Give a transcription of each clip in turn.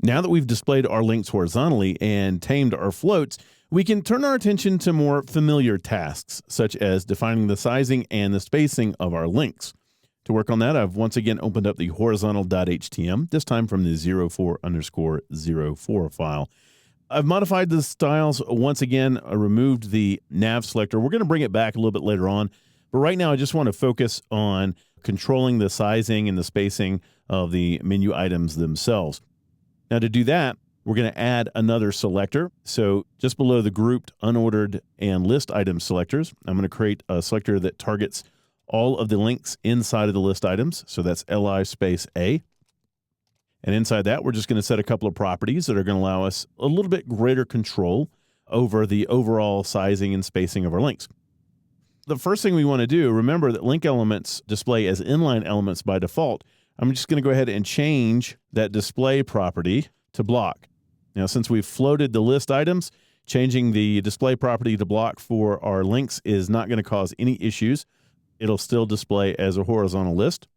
Now that we've displayed our links horizontally and tamed our floats, we can turn our attention to more familiar tasks, such as defining the sizing and the spacing of our links. To work on that, I've once again opened up the horizontal.htm, this time from the 04_04 file. I've modified the styles once again. I removed the nav selector. We're going to bring it back a little bit later on, but right now I just want to focus on controlling the sizing and the spacing of the menu items themselves. Now to do that, we're going to add another selector. So just below the grouped, unordered, and list item selectors, I'm going to create a selector that targets all of the links inside of the list items. So that's li space A. And inside that, we're just going to set a couple of properties that are going to allow us a little bit greater control over the overall sizing and spacing of our links. The first thing we want to do, remember that link elements display as inline elements by default. I'm just going to go ahead and change that display property to block. Now, since we've floated the list items, changing the display property to block for our links is not going to cause any issues. It'll still display as a horizontal list.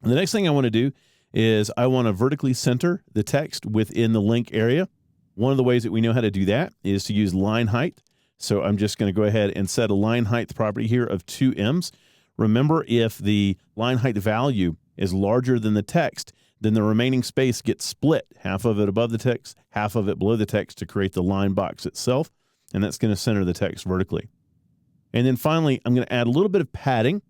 And the next thing I want to do is I want to vertically center the text within the link area. One of the ways that we know how to do that is to use line height. So I'm just going to go ahead and set a line height property here of 2 ems. Remember, if the line height value is larger than the text, then the remaining space gets split, half of it above the text, half of it below the text to create the line box itself, and that's going to center the text vertically. And then finally, I'm going to add a little bit of padding,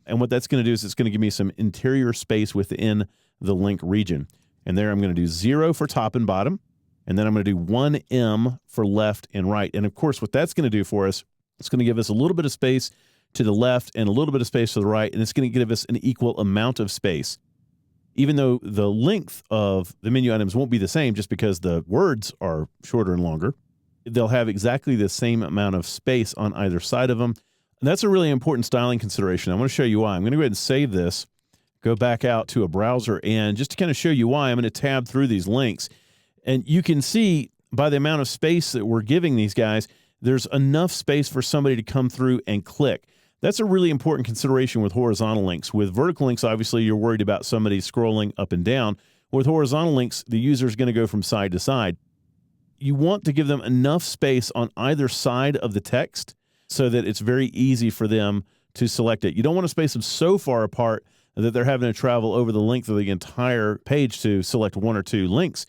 and what that's going to do is it's going to give me some interior space within the link region. And there I'm going to do 0 for top and bottom, and then I'm going to do 1 em for left and right. And of course, what that's going to do for us, it's going to give us a little bit of space to the left and a little bit of space to the right, and it's going to give us an equal amount of space. Even though the length of the menu items won't be the same just because the words are shorter and longer, they'll have exactly the same amount of space on either side of them. And that's a really important styling consideration. I want to show you why. I'm going to go ahead and save this, go back out to a browser, and just to kind of show you why, I'm going to tab through these links. And you can see by the amount of space that we're giving these guys, there's enough space for somebody to come through and click. That's a really important consideration with horizontal links. With vertical links, obviously, you're worried about somebody scrolling up and down. With horizontal links, the user is going to go from side to side. You want to give them enough space on either side of the text so that it's very easy for them to select it. You don't want to space them so far apart that they're having to travel over the length of the entire page to select 1 or 2 links.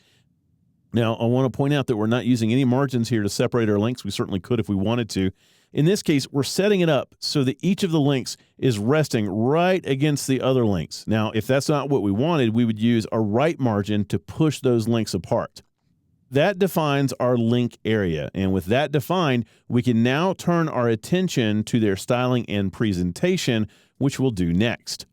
Now, I want to point out that we're not using any margins here to separate our links. We certainly could if we wanted to. In this case, we're setting it up so that each of the links is resting right against the other links. Now, if that's not what we wanted, we would use a right margin to push those links apart. That defines our link area. And with that defined, we can now turn our attention to their styling and presentation, which we'll do next.